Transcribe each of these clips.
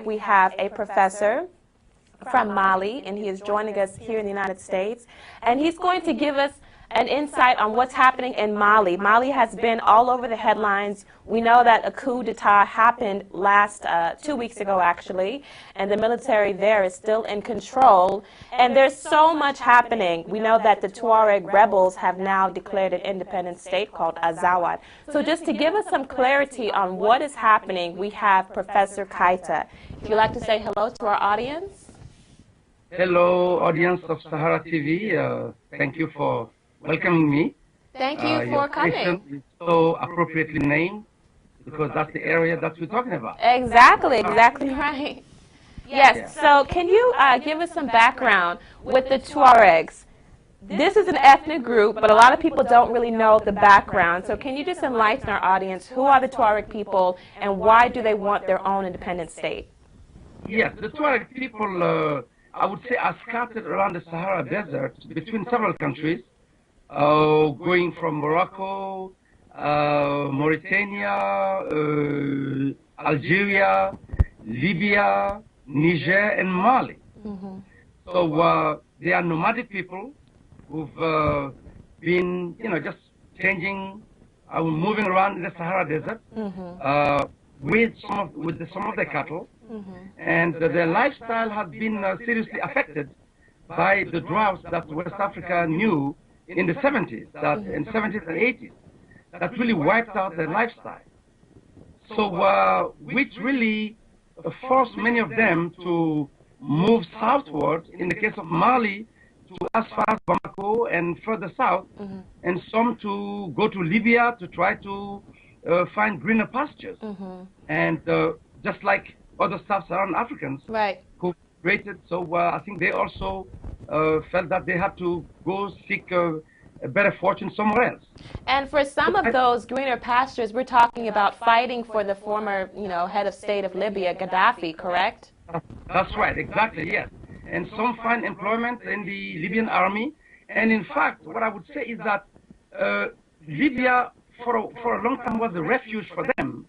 We have a professor from Mali, and he is joining us here in the United States, and he's going to give us an insight on what's happening in Mali. Mali has been all over the headlines. We know that a coup d'etat happened 2 weeks ago, actually, and the military there is still in control, and there's so much happening. We know that the Tuareg rebels have now declared an independent state called Azawad. So just to give us some clarity on what is happening, we have Professor Keita. If you'd like to say hello to our audience. Hello, audience of SaharaTV. Thank you for welcoming me. Thank you for coming. Is so appropriately named because that's the area that we're talking about. Exactly right. Yes, so can you give us some background with the Tuaregs? This is an ethnic group, but a lot of people don't really know the background. So can you just enlighten our audience, who are the Tuareg people and why do they want their own independent state? Yes, the Tuareg people, I would say, are scattered around the Sahara Desert between several countries, going from Morocco, Mauritania, Algeria, Libya, Niger, and Mali. Mm-hmm. So they are nomadic people who've been, just changing, moving around in the Sahara Desert with some of their cattle. Mm-hmm. And their lifestyle has been seriously affected by the droughts that West Africa knew in the 70s, in 70s and 80s, that really wiped out their lifestyle. So, which really forced many of them to move southward, in the case of Mali, to as far as Bamako and further south, and some to go to Libya to try to find greener pastures. And just like other sub-Saharan Africans who migrated, so I think they also felt that they had to go seek a better fortune somewhere else. And for some of those greener pastures, we're talking about fighting for the former, head of state of Libya, Gaddafi, correct? That's right, exactly, yes. And some find employment in the Libyan army. And in fact, what I would say is that Libya, for a long time, was a refuge for them.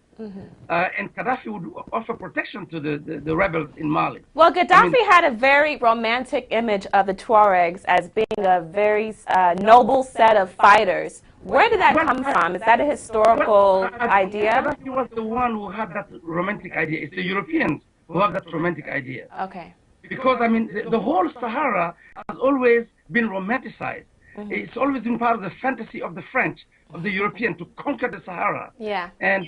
And Gaddafi would offer protection to the rebels in Mali. Well, Gaddafi had a very romantic image of the Tuaregs as being a very noble set of fighters. Where did that come from? Is that a historical idea? Gaddafi was the one who had that romantic idea. It's the Europeans who have that romantic idea. Okay. Because, the whole Sahara has always been romanticized. It's always been part of the fantasy of the French, of the European, to conquer the Sahara. Yeah. And,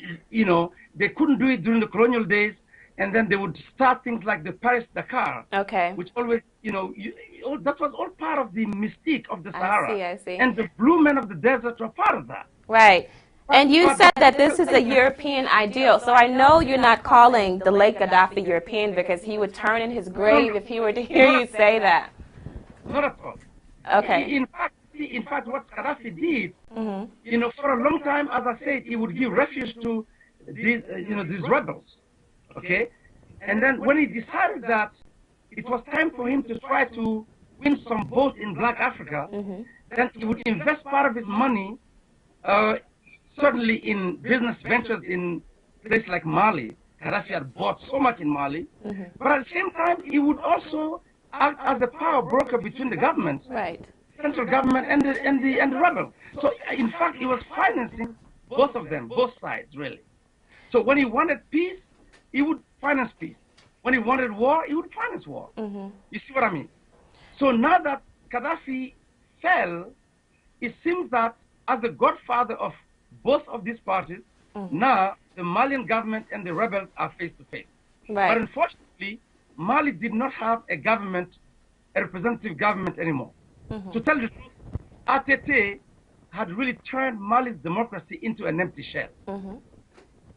they couldn't do it during the colonial days, and then they would start things like the Paris-Dakar. Okay. Which always, that was all part of the mystique of the Sahara. I see. And the blue men of the desert were part of that. Right. And you said that this is a European ideal. So I know you're not calling the late Gaddafi European because he would turn in his grave if he were to hear you say that. Not at all. Okay. In fact, what Gaddafi did, for a long time, as I said, he would give refuge to these rebels. Okay? And then when he decided that it was time for him to try to win some votes in Black Africa, then he would invest part of his money, certainly in business ventures in places like Mali. Gaddafi had bought so much in Mali. But at the same time, he would also act as the power broker between the governments, central government and the rebels. So in fact, he was financing both of them, both sides, really. So when he wanted peace, he would finance peace. When he wanted war, he would finance war. You see what I mean? So now that Gaddafi fell, it seems that as the godfather of both of these parties, now the Malian government and the rebels are face to face. But unfortunately, Mali did not have a government, a representative government anymore. To tell the truth, ATT had really turned Mali's democracy into an empty shell.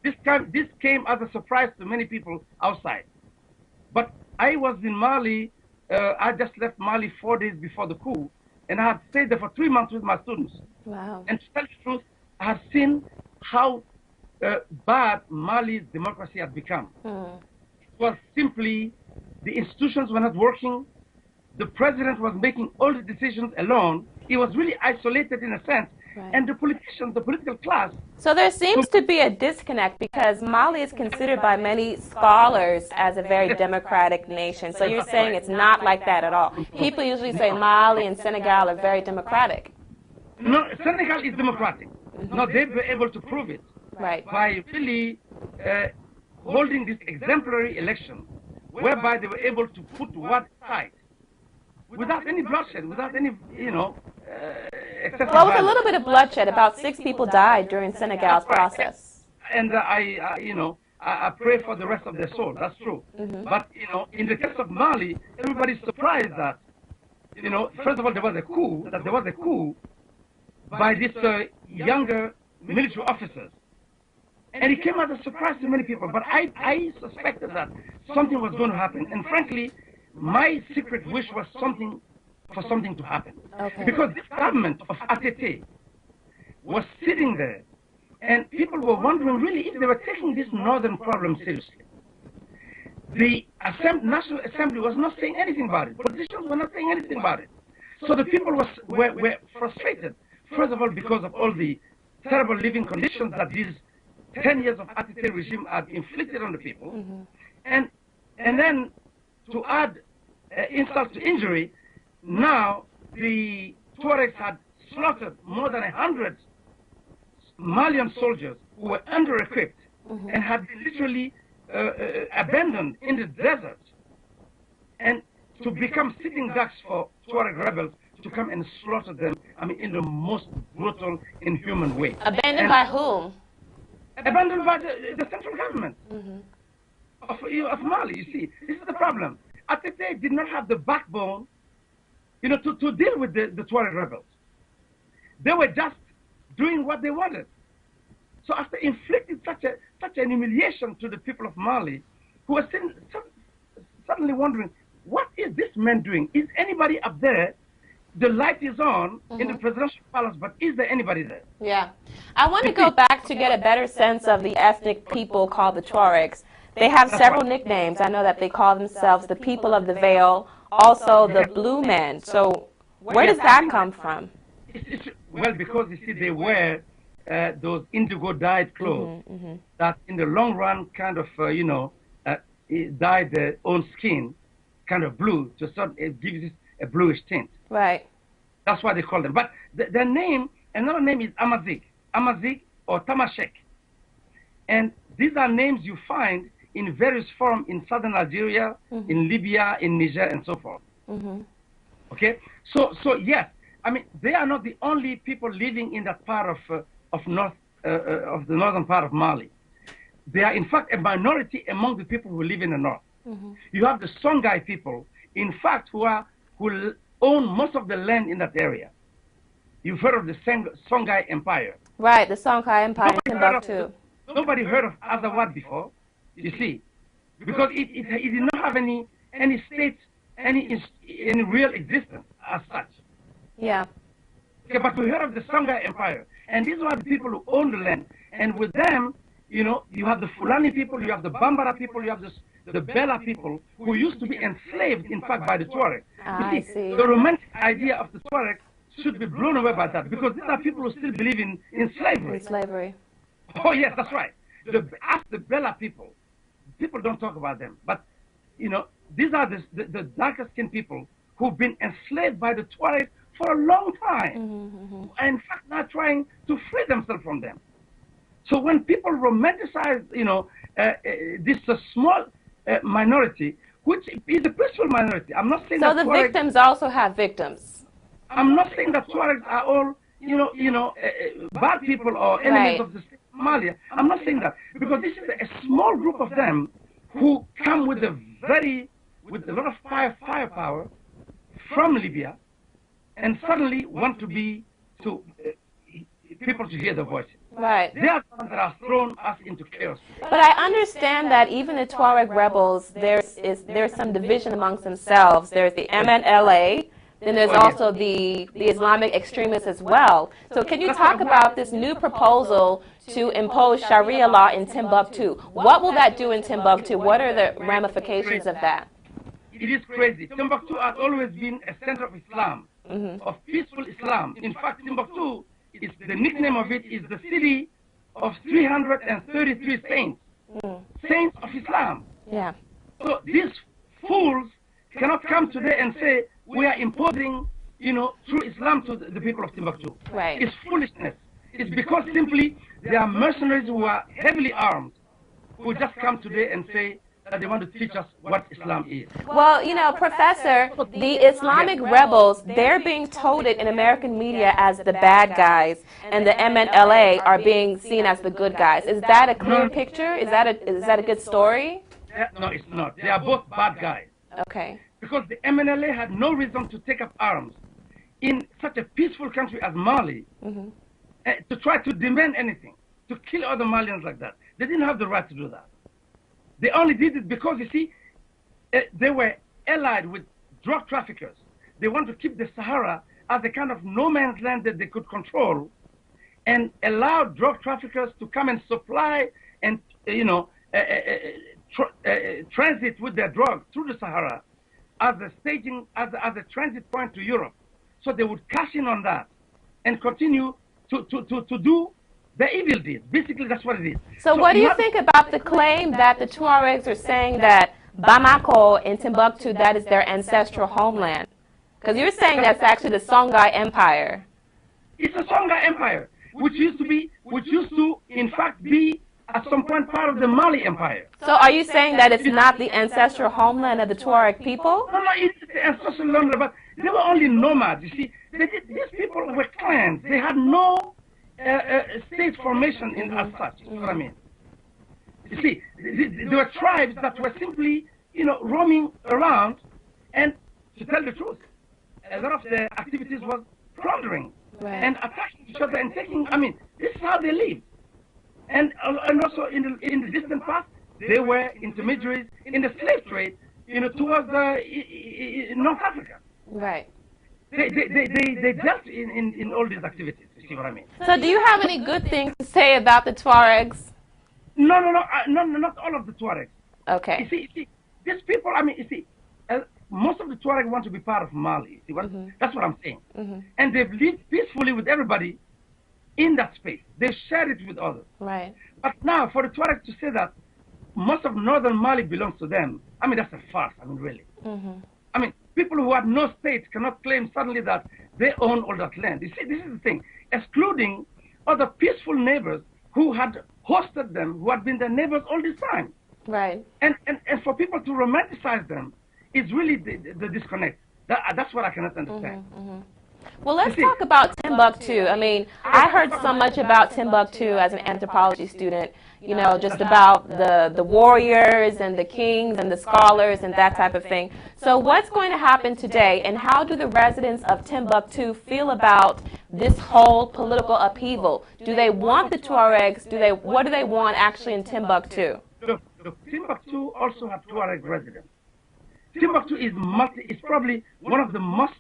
This came as a surprise to many people outside. But I was in Mali, I just left Mali 4 days before the coup, and I have stayed there for 3 months with my students. Wow. And to tell you the truth, I have seen how bad Mali's democracy had become. It was simply the institutions were not working. The president was making all the decisions alone. He was really isolated in a sense. Right. And the politicians, the political class. So there seems to be a disconnect because Mali is considered by many scholars as a very democratic nation. So you're saying it's not like that at all. People usually say Mali and Senegal are very democratic. No, Senegal is democratic. No, they were able to prove it. Right. By really holding this exemplary election, whereby they were able to put one side without any bloodshed, without any, excessive Well, with a violence. little bit of bloodshed, about 6 people died during Senegal's process. And I pray for the rest of their soul. That's true. But in the case of Mali, everybody's surprised that, first of all, there was a coup by these younger military officers. And it came as a surprise to many people. But I suspected that something was going to happen. And frankly, my secret wish was for something to happen. Okay. Because this government of ATT was sitting there, and people were wondering really if they were taking this northern problem seriously. The National Assembly was not saying anything about it. Politicians were not saying anything about it. So the people were frustrated, first of all, because of all the terrible living conditions that these 10 years of ATT regime had inflicted on the people. And then to add insult to injury, now the Tuaregs had slaughtered more than 100 Malian soldiers who were under-equipped and had been literally abandoned in the desert, and to become sitting ducks for Tuareg rebels to come and slaughter them, in the most brutal, inhuman way. Abandoned by whom? Abandoned by the central government of Mali, you see. This is the problem. ATT did not have the backbone, to deal with the Tuareg rebels. They were just doing what they wanted. So after inflicting such an humiliation to the people of Mali, who were suddenly wondering, what is this man doing? Is anybody up there? The light is on in the presidential palace, but is there anybody there? Yeah. I want to go back to get a better sense of the ethnic people called the Tuaregs. They have several nicknames. I know that they call themselves the people of the Veil, also the Blue Men. So where does that come from? Well, because you see, they wear those indigo-dyed clothes that in the long run kind of, dye their own skin kind of blue, so it gives it a bluish tint. Right. That's why they call them. But their name, another name is Amazigh or Tamashek. And these are names you find in various forms in southern Algeria, in Libya, in Niger, and so forth. Okay? So yes, they are not the only people living in that part of the northern part of Mali. They are, in fact, a minority among the people who live in the north. You have the Songhai people, in fact, who own most of the land in that area. You've heard of the Songhai Empire. Right, the Songhai Empire in Timbuktu. Nobody heard of Azawad before, you see, because it did not have any state, any real existence as such. Yeah. Okay, but we heard of the Songhai Empire, and these were the people who own the land. And with them, you have the Fulani people, you have the Bambara people, you have the Bela people who used to be enslaved, in fact, by the Tuareg. You see, the romantic idea of the Tuareg should be blown away by that, because these are people who still believe in slavery. Slavery. Oh, yes, that's right. Ask the Bela people don't talk about them, but, these are the darker-skinned people who've been enslaved by the Tuareg for a long time, and in fact now trying to free themselves from them. So when people romanticize, this small minority, which is a peaceful minority, I'm not saying so that the Tuareg, victims also have victims. I'm not saying that Tuaregs are all, bad people or enemies of the state of Mali. I'm not saying that, because this is a small group of them who come with a lot of firepower from Libya, and suddenly want people to hear their voices. Right. They are the ones that have thrown us into chaos. But I understand that even the Tuareg rebels, there's some division amongst themselves. There's the MNLA, then there's also the Islamic extremists as well. So can you talk about this new proposal to impose Sharia law in Timbuktu? What will that do in Timbuktu? What are the ramifications of that? It is crazy. Timbuktu has always been a center of Islam, of peaceful Islam. In fact, Timbuktu, the nickname of it is the city of 333 saints, saints of Islam. Yeah. So these fools cannot come today and say we are imposing, through Islam to the people of Timbuktu. Right. It's foolishness. It's because simply they are mercenaries who are heavily armed, who just come today and say that they want to teach us what Islam is. Well, Professor, the Islamic rebels, they're being touted in American media as the bad guys, and the MNLA are being seen as the good guys. Is that a clear picture? Is that a good story? No, it's not. They are both bad guys. Okay. Because the MNLA had no reason to take up arms in such a peaceful country as Mali to try to demand anything, to kill other Malians like that. They didn't have the right to do that. They only did it because, you see, they were allied with drug traffickers. They want to keep the Sahara as a kind of no man's land that they could control and allow drug traffickers to come and supply and, transit with their drugs through the Sahara as a transit point to Europe. So they would cash in on that and continue to do the evil deeds. Basically, that's what it is. So what do you think about the claim that the Tuaregs are saying that Bamako in Timbuktu, that is their ancestral homeland? Because you're saying that's actually the Songhai Empire. It's a Songhai Empire, which used to, in fact, be at some point part of the Mali Empire. So are you saying that it's not the ancestral homeland of the Tuareg people? No, it's the ancestral homeland, but they were only nomads, you see. These people were clans. They had no state formation in as such, you know what I mean? You see, there were tribes that were simply, roaming around, and to tell the truth, a lot of their activities was plundering and attacking each other and taking, this is how they lived. And also in the distant past, they were intermediaries in the slave trade, towards North Africa. Right. They dealt in all these activities. You see what I mean? So do you have any good things to say about the Tuaregs? No, not all of the Tuaregs. Okay. You see, these people, most of the Tuareg want to be part of Mali. See what? That's what I'm saying. And they've lived peacefully with everybody in that space. They share it with others. Right. But now, for the Tuareg to say that most of northern Mali belongs to them, that's a farce, really. People who have no state cannot claim suddenly that they own all that land. You see, this is the thing. Excluding other peaceful neighbors who had hosted them, who had been their neighbors all this time. Right. And for people to romanticize them is really the disconnect. That's what I cannot understand. Well, let's talk about Timbuktu. I heard so much about Timbuktu as an anthropology student, just about the warriors and the kings and the scholars and that type of thing. So what's going to happen today, and how do the residents of Timbuktu feel about this whole political upheaval? Do they want the Tuaregs? What do they want actually in Timbuktu? Look, Timbuktu also have Tuareg residents. Timbuktu is probably one of the most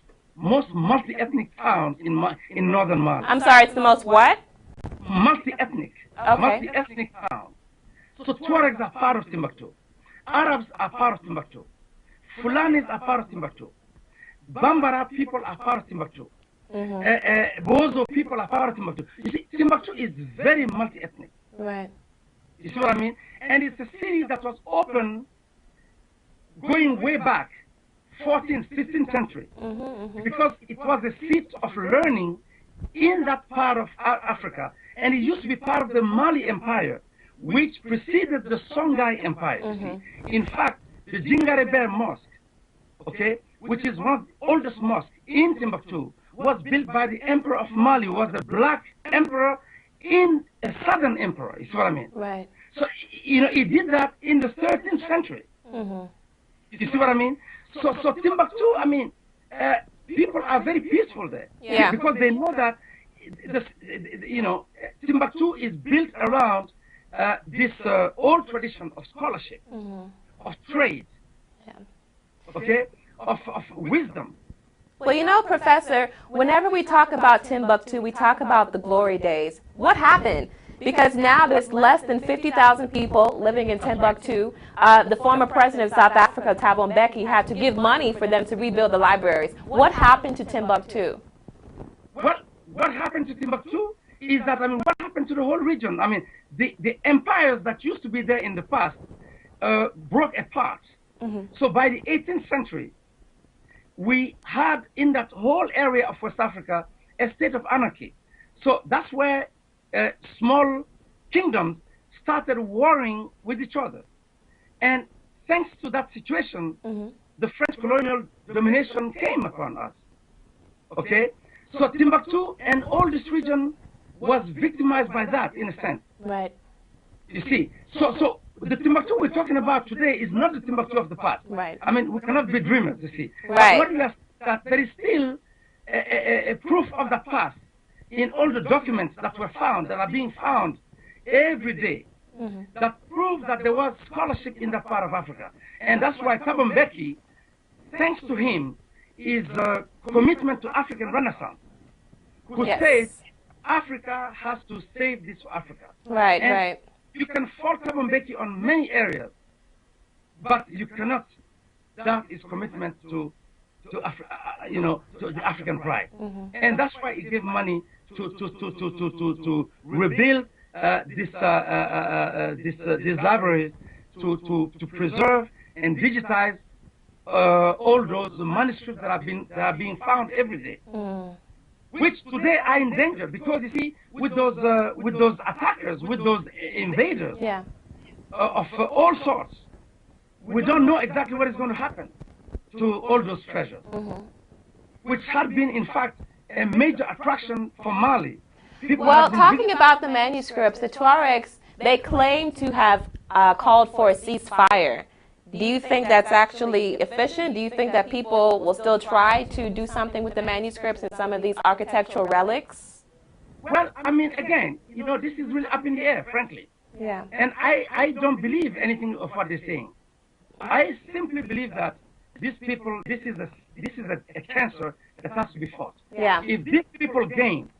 multi-ethnic towns in northern Mali. I'm sorry, it's the most what? Multi-ethnic. Okay. Multi-ethnic town. So Tuaregs are part of Timbuktu. Arabs are part of Timbuktu. Fulanis are part of Timbuktu. Bambara people are part of Timbuktu. Bozo people are part of Timbuktu. You see, Timbuktu is very multi-ethnic. Right. You see what I mean? And it's a city that was open going way back, 14th, 15th century, because it was a seat of learning in that part of Africa, and it used to be part of the Mali Empire, which preceded the Songhai Empire. In fact, the Djingarebe Mosque, which is one of the oldest mosques in Timbuktu, was built by the Emperor of Mali, who was a black emperor in a southern emperor. You see what I mean? Right. So, he did that in the 13th century. You see what I mean? So Timbuktu, people are very peaceful there. Yeah. Because they know that, Timbuktu is built around this old tradition of scholarship, of trade, of wisdom. Well, you know, Professor, whenever we talk about Timbuktu, we talk about the glory days. What happened? Because now there's less than 50,000 people living in Timbuktu. The former president of South Africa, Thabo Mbeki, had to give money for them to rebuild the libraries. What happened to Timbuktu? What happened to Timbuktu is that, I mean, what happened to the whole region? I mean, the empires that used to be there in the past broke apart. So by the 18th century, we had in that whole area of West Africa a state of anarchy. So that's where small kingdoms started warring with each other. And thanks to that situation, the French colonial domination came upon us. Okay? So Timbuktu and all this region was victimized by that, in a sense. Right. You see, so the Timbuktu we're talking about today is not the Timbuktu of the past. Right. I mean, we cannot be dreamers, you see. Right. But what we have, that there is still a proof of the past in all the documents that were found, that are being found every day, that prove that there was scholarship in that part of Africa. And that's why Thabo Mbeki, thanks to him, is a commitment to African Renaissance, who says Africa has to save this for Africa. Right, and right. You can fault Thabo Mbeki on many areas, but you cannot doubt his commitment to the African pride. And that's why he gave money to rebuild these libraries, to preserve and digitize all those manuscripts that are being found every day, which today are in danger because, you see, with those attackers, with those invaders of all sorts, we don't know exactly what is going to happen to all those treasures, which had been, in fact, a major attraction for Mali. Well, talking about the manuscripts, the Tuaregs, they claim to have called for a ceasefire. Do you think that's actually efficient? Do you think that people will still try to do something with the manuscripts and some of these architectural relics? Well, I mean, again, you know, this is really up in the air, frankly. Yeah. And I don't believe anything of what they're saying. I simply believe that these people, this is a cancer that has to be fought. Yeah. If these people gain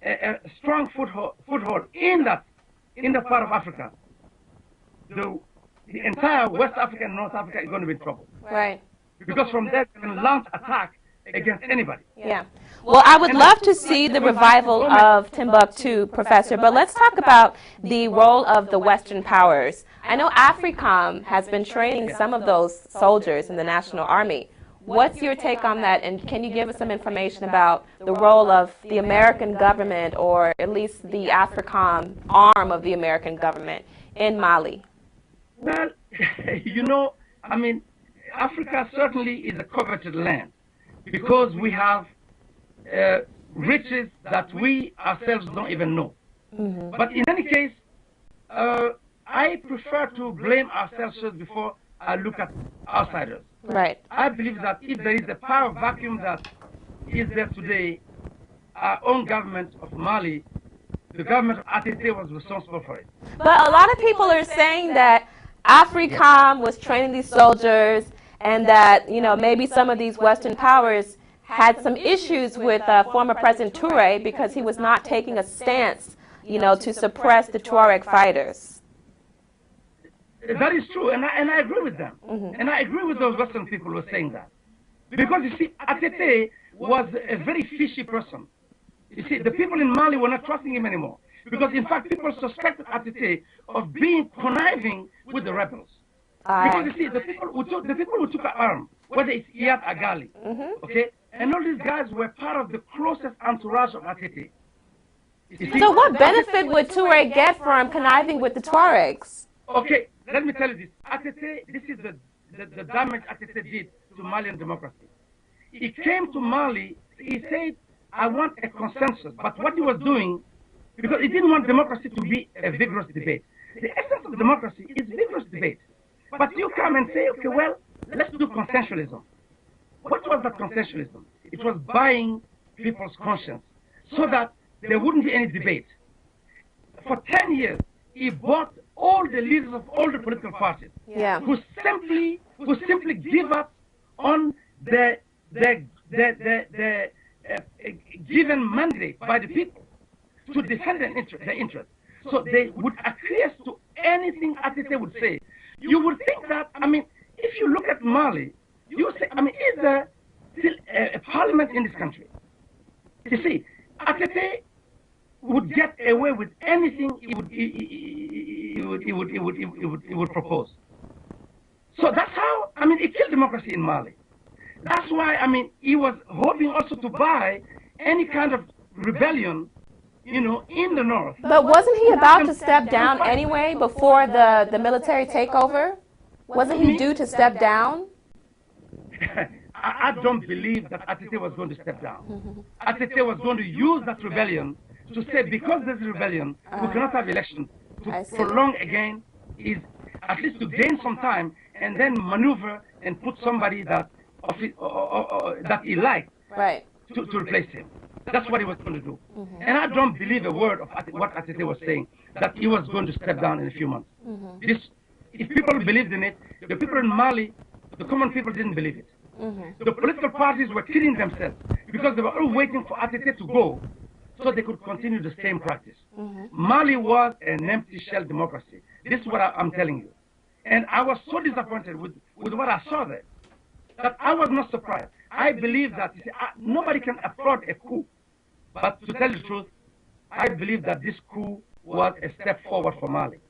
a strong foothold in that part of Africa, the entire West Africa and North Africa is going to be in trouble. Right. Because from there, they can launch attack against anybody. Yeah. Well, I would love to see the revival of Timbuktu, Professor, but let's talk about the role of the Western powers. I know AFRICOM has been training some of those soldiers in the National Army. What's your take on that, and can you give us some information about the role of the American government, or at least the AFRICOM arm of the American government in Mali? Well, you know, I mean, Africa certainly is a coveted land because we have riches that we ourselves don't even know. But in any case, I prefer to blame ourselves first before I look at outsiders. Right. I believe that if there is a power vacuum that is there today, our own government of Mali, the government of ATT was responsible for it. But a lot of people are saying that AFRICOM was training these soldiers, and that, you know, maybe some of these Western powers had some issues with former President Touré because he was not taking a stance, you know, to suppress the Tuareg fighters. That is true, and I agree with them. And I agree with those Western people who are saying that. Because, you see, ATT was a very fishy person. You see, the people in Mali were not trusting him anymore. Because, in fact, people suspected ATT of being conniving with the rebels. Because, you see, the people who took an arm, whether it's Iyad Agali, okay, and all these guys were part of the closest entourage of ATT. So what benefit would Touré get from conniving with the Tuaregs? Okay, let me tell you this. ATT, this is the damage ATT did to Malian democracy. He came to Mali, he said, I want a consensus. But what he was doing, because he didn't want democracy to be a vigorous debate. The essence of democracy is vigorous debate. But you come and say, okay, well, let's do consensualism. What was that consensualism? It was buying people's conscience so that there wouldn't be any debate. For 10 years, he bought all the leaders of all the political parties who simply give up on their given mandate by the people to defend their interest. So they would acquiesce to anything Atete would say. You would think that, I mean, if you look at Mali, you would say, I mean, is there still a parliament in this country? You see, Atete would get away with anything he would propose. So that's how, I mean, it killed democracy in Mali. That's why, I mean, he was hoping also to buy any kind of rebellion, you know, in the north. But wasn't he about to step down anyway before the military takeover? Wasn't he due to step down? I don't believe that Atete was going to step down. Atete was going to use that rebellion to say, because there's a rebellion, we cannot have elections. To prolong again is at least to gain some time and then maneuver and put somebody that that he liked to replace him. That's what he was going to do. And I don't believe a word of what Atete was saying, that he was going to step down in a few months. If people believed in it, the people in Mali, the common people didn't believe it. The political parties were killing themselves because they were all waiting for Atete to go so they could continue the same practice. Mali was an empty shell democracy. This is what I'm telling you. And I was so disappointed with what I saw there that I was not surprised. I believe that, you see, nobody can applaud a coup. But to tell the truth, I believe that this coup was a step forward for Mali.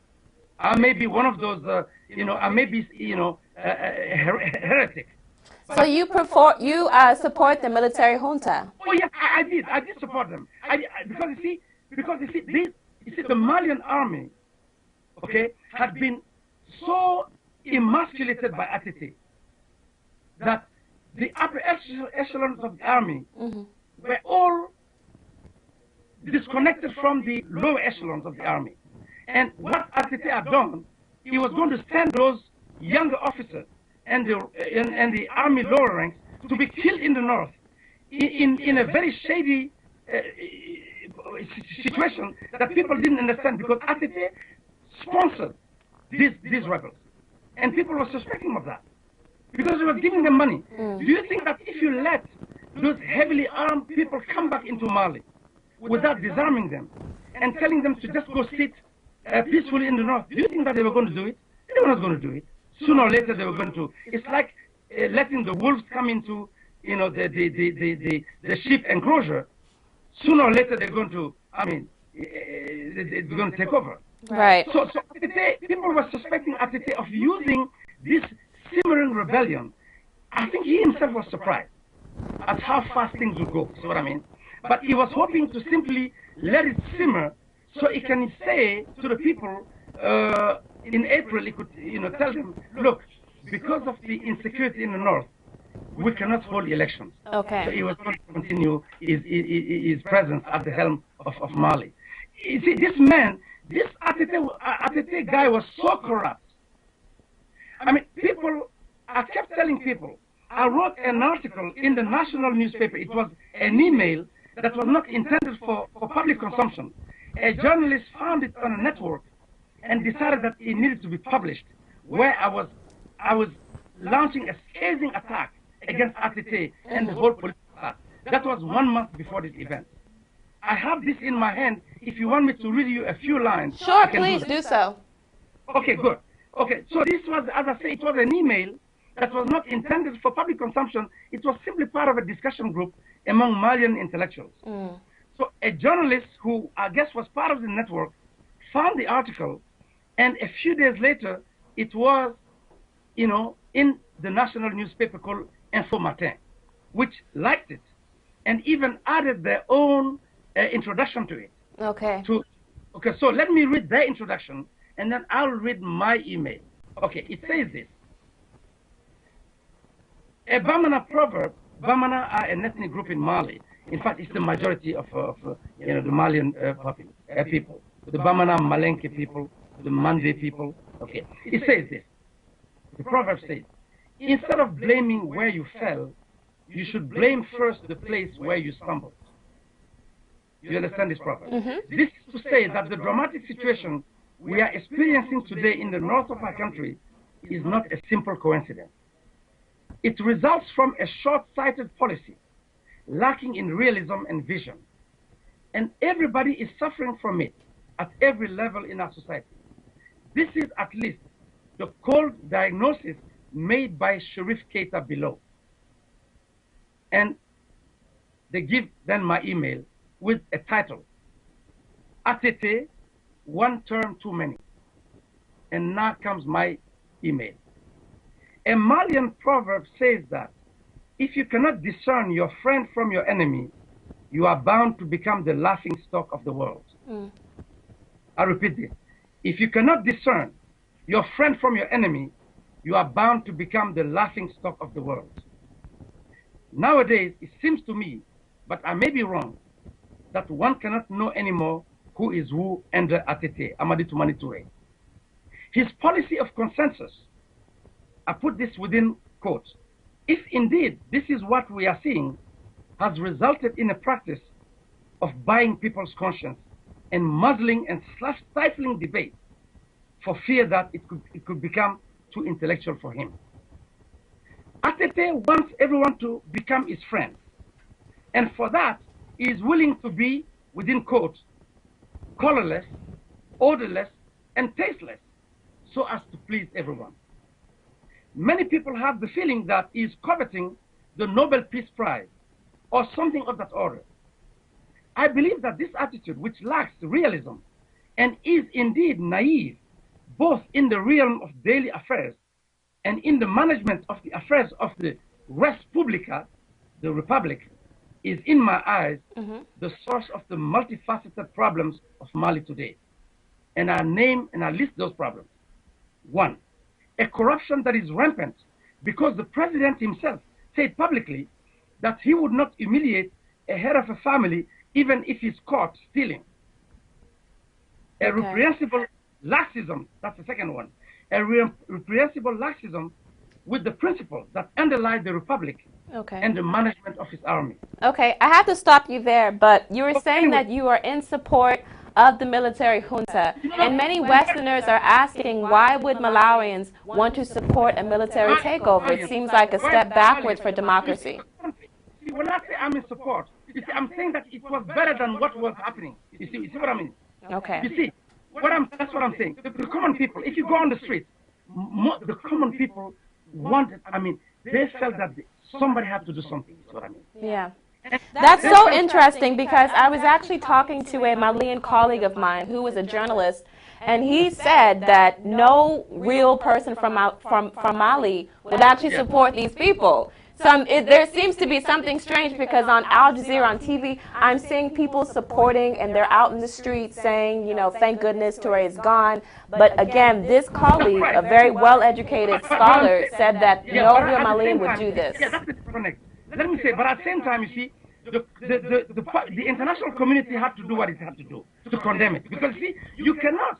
I may be one of those, I may be, a heretic. So you support the military junta? Oh yeah, I did support them. Because you see, the Malian army, okay, had been so emasculated by Atete that the upper echelons of the army were all disconnected from the lower echelons of the army. And what Atete had done, he was going to send those younger officers and the army lower ranks to be killed in the north in a very shady situation that people didn't understand, because Atete sponsored these rebels. And people were suspecting of that because he was giving them money. Do you think that if you let those heavily armed people come back into Mali without disarming them and telling them to just go sit peacefully in the north, do you think that they were going to do it? They were not going to do it. Sooner or later they were going to. It's like letting the wolves come into, the sheep enclosure. Sooner or later they're going to, they're going to take over. Right. So Atete, people were suspecting Atete of using this simmering rebellion. I think he himself was surprised at how fast things would go. See what I mean? But he was hoping to simply let it simmer so he can say to the people, in April, he could, tell them, look, because of the insecurity in the north, we cannot hold elections. Okay. So he was going to continue his presence at the helm of Mali. You see, this man, this Atete guy was so corrupt. I mean, I kept telling people, I wrote an article in the national newspaper. It was an email that was not intended for public consumption. A journalist found it on a network and decided that it needed to be published, where I was launching a scathing attack against Atete and the whole political class. That was 1 month before this event. I have this in my hand. If you want me to read you a few lines, sure, please do so. Okay, good. Okay, so this was, as I say, it was an email that was not intended for public consumption. It was simply part of a discussion group among Malian intellectuals. So a journalist who I guess was part of the network found the article, and a few days later, it was, in the national newspaper called Info Matin, which liked it and even added their own introduction to it. Okay. Okay, so let me read their introduction, and then I'll read my email. Okay, it says this. A Bamana proverb. Bamana are an ethnic group in Mali. In fact, it's the majority of the Malian people. The Bamana Malenke people, the Mande people. Okay, it says this. The proverb says, instead of blaming where you fell, you should blame first the place where you stumbled. You understand this proverb? This is to say that the dramatic situation we are experiencing today in the north of our country is not a simple coincidence. It results from a short-sighted policy lacking in realism and vision. And everybody is suffering from it at every level in our society. This is at least the cold diagnosis made by Cherif Keita below. And they give then my email with a title, ATT, one term too many. And now comes my email. A Malian proverb says that if you cannot discern your friend from your enemy, you are bound to become the laughing stock of the world. I repeat this. If you cannot discern your friend from your enemy, you are bound to become the laughing stock of the world. Nowadays, it seems to me, but I may be wrong, that one cannot know anymore who is who under ATT, Amadi Toumani Touré. His policy of consensus, I put this within quotes, if indeed this is what we are seeing, has resulted in a practice of buying people's conscience and muzzling and stifling debate for fear that it could become too intellectual for him. ATT wants everyone to become his friend, and for that he is willing to be, within quotes, colorless, odorless, and tasteless, so as to please everyone. Many people have the feeling that he is coveting the Nobel Peace Prize or something of that order. I believe that this attitude, which lacks realism and is indeed naive, both in the realm of daily affairs and in the management of the affairs of the res publica, the republic, is in my eyes the source of the multifaceted problems of Mali today. And I name and I list those problems. One, a corruption that is rampant because the president himself said publicly that he would not humiliate a head of a family even if he's caught stealing. A reprehensible laxism, that's the second one. A reprehensible laxism with the principles that underlie the republic and the management of his army. Okay, I have to stop you there, but you were saying that you are in support of the military junta, and many Westerners are asking why would Malawians want to support a military takeover? It seems like a step backwards for democracy. See, when I say I'm in support, you see, I'm saying that it was better than what was happening. You see what I mean? Okay. You see, that's what I'm saying. The common people, if you go on the streets, the common people wanted, they felt that somebody had to do something. Is what I mean. Yeah. That's so interesting because I was actually talking to a Malian colleague of mine who was a journalist, and he said that no real person from Mali would actually support these people. There seems to be something strange because on Al Jazeera on TV, I'm seeing people supporting and they're out in the street saying, you know, thank goodness Touré is gone. But again, this colleague, a very well-educated scholar, said that no real Malian would do this. Yeah, that's the disconnect. Let me say, but at the same time, you see, the international community had to do what it had to do to condemn it. Because, see, you cannot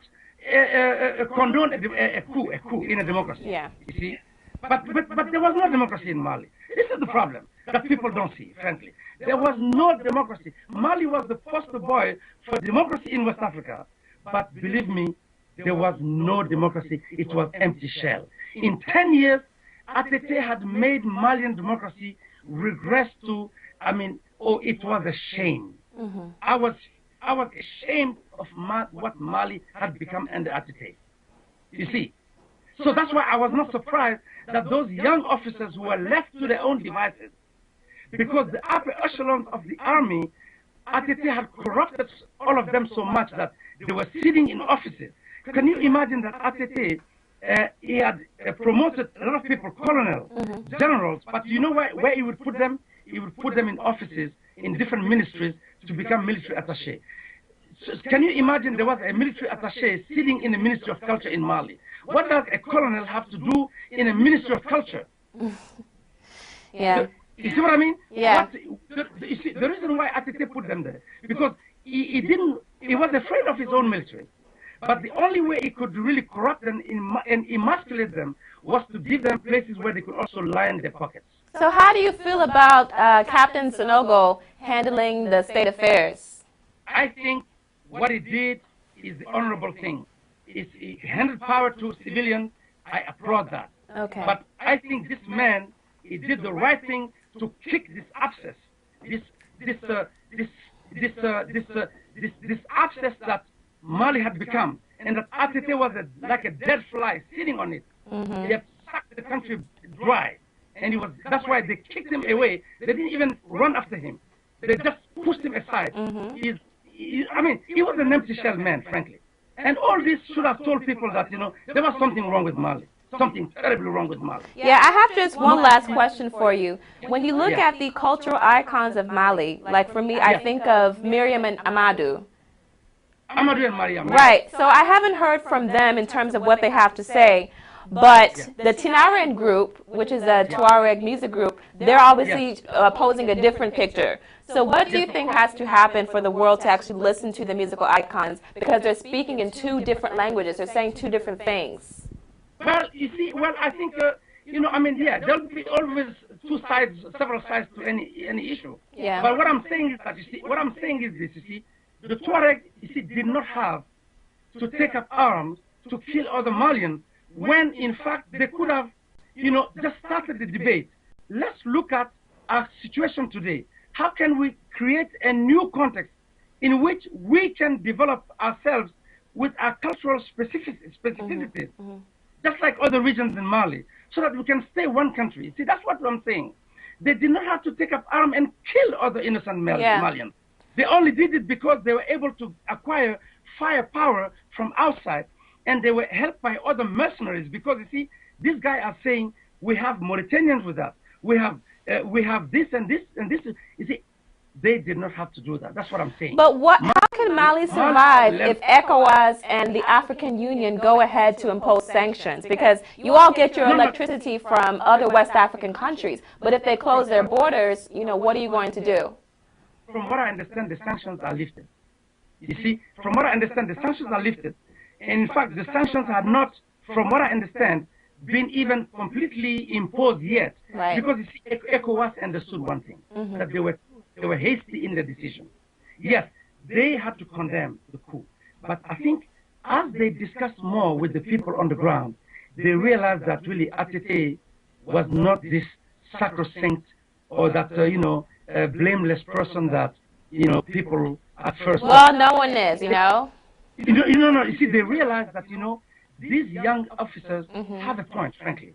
condone a coup in a democracy. Yeah. You see? But there was no democracy in Mali. This is the problem that people don't see, frankly. There was no democracy. Mali was the poster boy for democracy in West Africa. But believe me, there was no democracy. It was empty shell. In 10 years, ATT had made Malian democracy regress to, it was a shame. I was ashamed of what Mali had become under ATT. You see? So that's why I was not surprised that those young officers who were left to their own devices, because the upper echelons of the army, ATT had corrupted all of them so much that they were sitting in offices. Can you imagine that ATT, he had promoted a lot of people, colonels, generals, but you know where he would put them? He would put them in offices, in different ministries to become military attaché. So can you imagine there was a military attaché sitting in the Ministry of Culture in Mali? What does a colonel have to do in a Ministry of Culture? Yeah. You see what I mean? Yeah. You see, the reason why ATT put them there, because he was afraid of his own military. But the only way he could really corrupt them and emasculate them was to give them places where they could also line their pockets. So how do you feel about Captain Sanogo handling the state affairs? I think what he did is the honorable thing. He handed power to civilians. I applaud that. Okay. But I think this man, he did the right thing to kick this abscess this this this this access that Mali had become, and that Atete was like a dead fly sitting on it. He had sucked the country dry, and that's why they kicked him away. They didn't even run after him. They just pushed him aside. I mean, he was an empty shell man, frankly. And all this should have told people that, there was something wrong with Mali. Something terribly wrong with Mali. Yeah, I have just one last question for you. When you look at the cultural icons of Mali, like for me, I think of Miriam and Amadou. Amadou and Mariam. Right. So I haven't heard from them in terms of what they have to say. But the Tinarian group, which is a Tuareg music group, they're obviously posing a different picture. So what do you think has to happen for the world to actually listen to the musical icons? Because they're speaking in two different languages. They're saying two different things. Well, you see, I think, there'll be always two sides, several sides to any issue. Yeah. But what I'm saying is that, the Tuareg, did not have to take up arms to kill other Malians when, in fact, they could have, just started the debate. Let's look at our situation today. How can we create a new context in which we can develop ourselves with our cultural specificities, just like other regions in Mali, so that we can stay one country? See, that's what I'm saying. They did not have to take up arms and kill other innocent Malians. They only did it because they were able to acquire firepower from outside, and they were helped by other mercenaries. Because these guys are saying we have Mauritanians with us, we have this and this and this. They did not have to do that. That's what I'm saying. But how can Mali survive if ECOWAS and the African Union go ahead to impose sanctions? Because you all get your electricity from other West African countries. But if they close their borders, what are you going to do? From what I understand, the sanctions are lifted. You see, from what I understand, the sanctions are lifted. And in fact, the sanctions have not, from what I understand, been even completely imposed yet. Right. Because ECOWAS understood one thing, that they were hasty in their decision. Yes, they had to condemn the coup. But I think as they discussed more with the people on the ground, they realized that really Atete was not this sacrosanct or that, blameless person that, people at first... Well, no one is, No, you see, they realized that, these young officers have a point, frankly.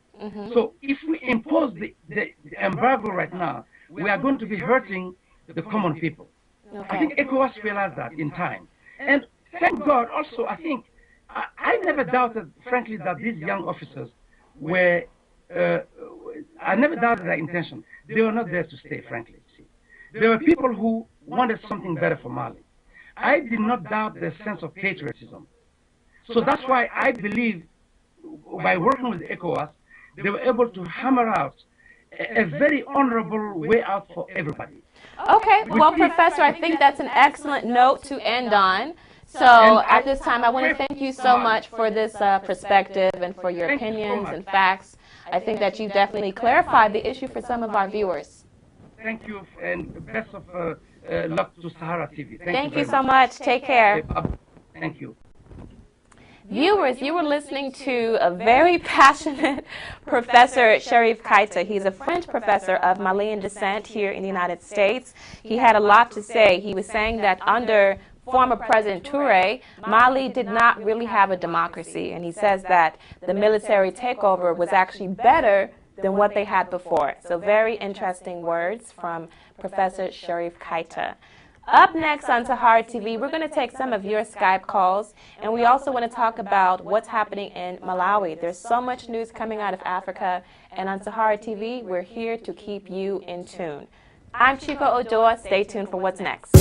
So if we impose the embargo right now, we are going to be hurting the common people. Okay. I think ECOWAS realized that in time. And thank God also, I think, I never doubted, frankly, that these young officers were, I never doubted their intention. They were not there to stay, frankly. See. There were people who wanted something better for Mali. I did not doubt their sense of patriotism. So that's why I believe, by working with ECOWAS, they were able to hammer out a very honorable way out for everybody. Okay, well, Professor, I think that's an excellent note to end on. So at this time, I want to thank you so much for this perspective and for your opinions and facts. I think that you definitely clarified the issue for some of our viewers. Thank you, and best of luck to SaharaTV. Thank you so much. Take care. Thank you. Viewers, you were listening to a very passionate Professor Cherif Keita. He's a French professor of Malian descent here in the United States. He had a lot to say. He was saying that under former President Touré, Mali did not really have a democracy. And he says that the military takeover was actually better than what they had before. So very interesting words from Professor Cherif Keita. Up next on SaharaTV, we're going to take some of your Skype calls, and we also want to talk about what's happening in Malawi. There's so much news coming out of Africa, and on SaharaTV, we're here to keep you in tune. I'm Chico Odoa. Stay tuned for what's next.